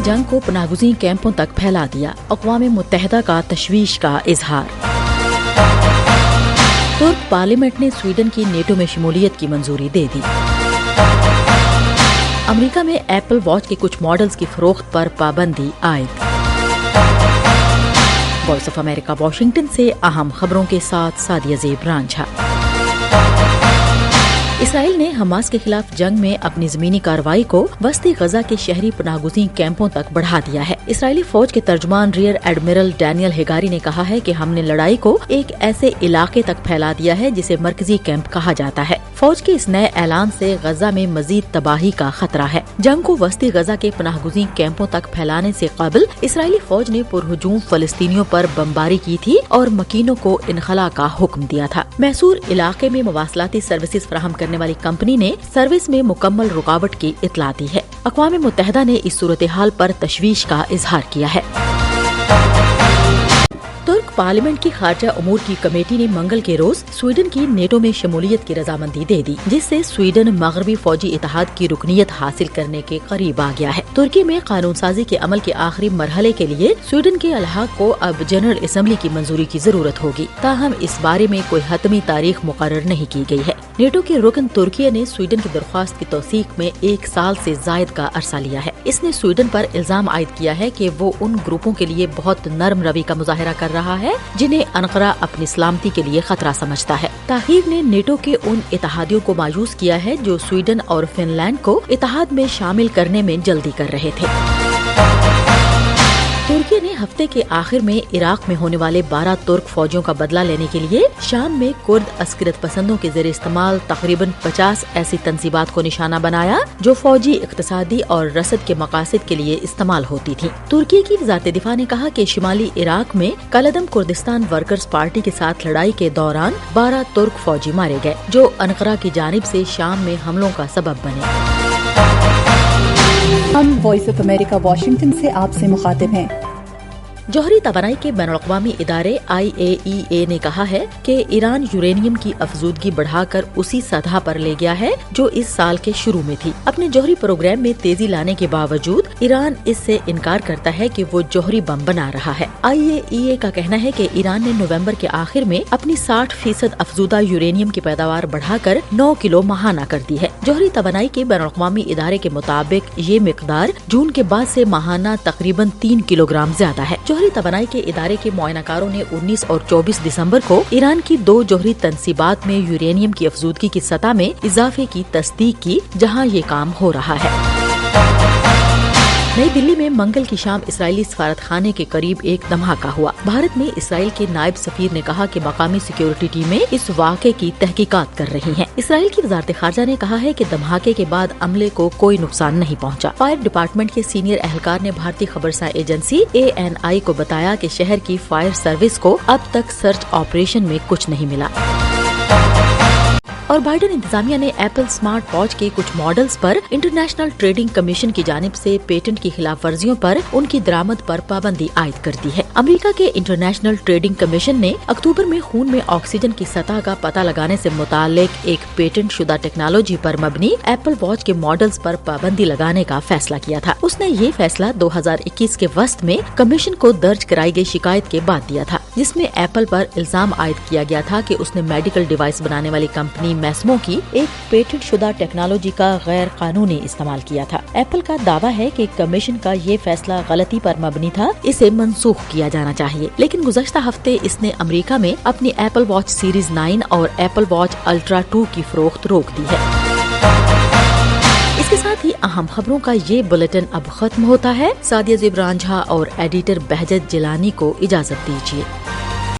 जंग को पनाहगुज़ीन कैंपों तक फैला दिया, अक़वाम मुत्तहिदा का तशवीश का इजहार। तुर्क पार्लियामेंट ने स्वीडन की नेटो में शमूलियत की मंजूरी दे दी। अमेरिका में एप्पल वॉच के कुछ मॉडल्स की फरोख्त पर पाबंदी आयद। वॉइस ऑफ अमेरिका वाशिंगटन से अहम खबरों के साथ सादिया ज़ेब रांझा। इसराइल ने हमास के खिलाफ जंग में अपनी जमीनी कार्रवाई को वस्ती गजा के शहरी पनाहगुज़ीन कैंपों तक बढ़ा दिया है। इसराइली फौज के तर्जुमान रियर एडमिरल डैनियल हेगारी ने कहा है कि हमने लड़ाई को एक ऐसे इलाके तक फैला दिया है जिसे मरकजी कैंप कहा जाता है। फौज के इस नए ऐलान से गजा में मजीद तबाही का खतरा है। जंग को वस्ती गजा के पनाहगुज़ीन कैंपों तक फैलाने से कबल इसराइली फौज ने पुरहुजूम फलस्तीनियों पर बमबारी की थी और मकीनों को इनखला का हुक्म दिया था। मैसूर इलाके में मवासलाती सर्विसेज फराहम करने वाली कंपनी ने सर्विस में मुकम्मल रुकावट की इत्तला दी है। अक़वाम मुत्तहिदा ने इस सूरत हाल पर तशवीश का इजहार किया है। तुर्क पार्लियामेंट की खारजा उमूर की कमेटी ने मंगल के रोज स्वीडन की नेटो में शमूलियत की रजामंदी दे दी, जिससे स्वीडन मगरबी फौजी इत्तेहाद की रुकनियत हासिल करने के करीब आ गया है। तुर्की में कानून साजी के अमल के आखिरी मरहले के लिए स्वीडन के अलहाक को अब जनरल असम्बली की मंजूरी की जरूरत होगी, ताहम इस बारे में कोई हतमी तारीख मुकर्रर नहीं की गई है। नेटो के रुकन तुर्की ने स्वीडन की दरख्वास्त की तौसीक में 1 साल से जायद का अरसा लिया है। इसने स्वीडन पर इल्जाम आयद किया है कि वो उन ग्रुपों के लिए बहुत नरम रवि का मुजाहरा कर रहा है जिन्हें अनकरा अपनी सलामती के लिए खतरा समझता है। ताहिर ने नेटो के उन इत्तेहादियों को मायूस किया है जो स्वीडन और फिनलैंड को इत्तेहाद में शामिल करने में जल्दी कर रहे थे। तुर्की ने हफ्ते के आखिर में इराक में होने वाले 12 तुर्क फौजियों का बदला लेने के लिए शाम में कुर्द अस्किरत पसंदों के ज़ेरे इस्तेमाल तकरीबन 50 ऐसी तंसीबात को निशाना बनाया जो फौजी, इक्तसादी और रसद के मकासद के लिए इस्तेमाल होती थी। तुर्की की वज़ारत दिफा ने कहा कि शिमाली इराक में कलदम कुर्दिस्तान वर्कर्स पार्टी के साथ लड़ाई के दौरान 12 तुर्क फौजी मारे गए, जो अनकरा की जानिब से शाम में हमलों का सबब बने। हम वॉइस ऑफ अमेरिका वाशिंगटन से आपसे मुखातिब हैं। जौहरी तवानाई के बैनुल-अक़वामी इदारे IAEA ने कहा है कि ईरान यूरेनियम की अफजूदगी बढ़ाकर उसी सतह पर ले गया है जो इस साल के शुरू में थी। अपने जौहरी प्रोग्राम में तेजी लाने के बावजूद ईरान इससे इनकार करता है कि वो जौहरी बम बना रहा है। IAEA का कहना है कि ईरान ने नवंबर के आखिर में अपनी 60% अफजूदा यूरेनियम की पैदावार बढ़ाकर 9 किलो माहाना कर दी है। जौहरी तवानाई के बैनुल-अक़वामी इदारे के मुताबिक ये मिकदार जून के बाद से माहाना तकरीबन 3 किलोग्राम ज्यादा है। जौहरी तवानाई के इदारे के मुआयनाकारों ने 19 और 24 दिसंबर को ईरान की 2 जौहरी तंसीबात में यूरेनियम की अफजूदगी की सतह में इजाफे की तस्दीक की, जहां ये काम हो रहा है। नई दिल्ली में मंगल की शाम इस्राएली सफारत खाने के करीब एक धमाका हुआ। भारत में इसराइल के नायब सफीर ने कहा कि मकामी सिक्योरिटी टीमें इस वाक़े की तहकीकात कर रही हैं। इसराइल की वज़ारत ख़ारजा ने कहा है कि धमाके के बाद अमले को कोई नुकसान नहीं पहुंचा। फायर डिपार्टमेंट के सीनियर एहलकार ने भारतीय खबरसां एजेंसी ANI को बताया कि शहर की फायर सर्विस को अब तक सर्च ऑपरेशन में कुछ नहीं मिला। और बाइडन इंतजामिया ने एप्पल स्मार्ट वॉच के कुछ मॉडल्स पर इंटरनेशनल ट्रेडिंग कमीशन की जानिब से पेटेंट की खिलाफ वर्जियों पर उनकी दरामद पर पाबंदी आयद कर दी है। अमेरिका के इंटरनेशनल ट्रेडिंग कमीशन ने अक्टूबर में खून में ऑक्सीजन की सतह का पता लगाने से मुतालिक एक पेटेंट शुदा टेक्नोलॉजी पर मबनी एप्पल वॉच के मॉडल्स पर पाबंदी लगाने का फैसला किया था। उसने ये फैसला 2021 के वस्त में कमीशन को दर्ज कराई गई शिकायत के बाद दिया था, जिसमें एप्पल पर इल्जाम आयद किया गया था कि उसने मेडिकल डिवाइस बनाने वाली कंपनी मैस्मो की एक पेटेंट शुदा टेक्नोलॉजी का गैर कानूनी इस्तेमाल किया था। एप्पल का दावा है कि कमीशन का ये फैसला गलती पर मबनी था, इसे मनसूख किया जाना चाहिए। लेकिन गुज़श्ता हफ्ते इसने अमेरिका में अपनी एप्पल वॉच सीरीज 9 और एप्पल वॉच अल्ट्रा 2 की फरोख्त रोक दी है। इसके साथ ही अहम खबरों का ये बुलेटिन अब खत्म होता है। सादिया ज़ेब रांझा और एडिटर बहजत जिलानी को इजाजत दीजिए।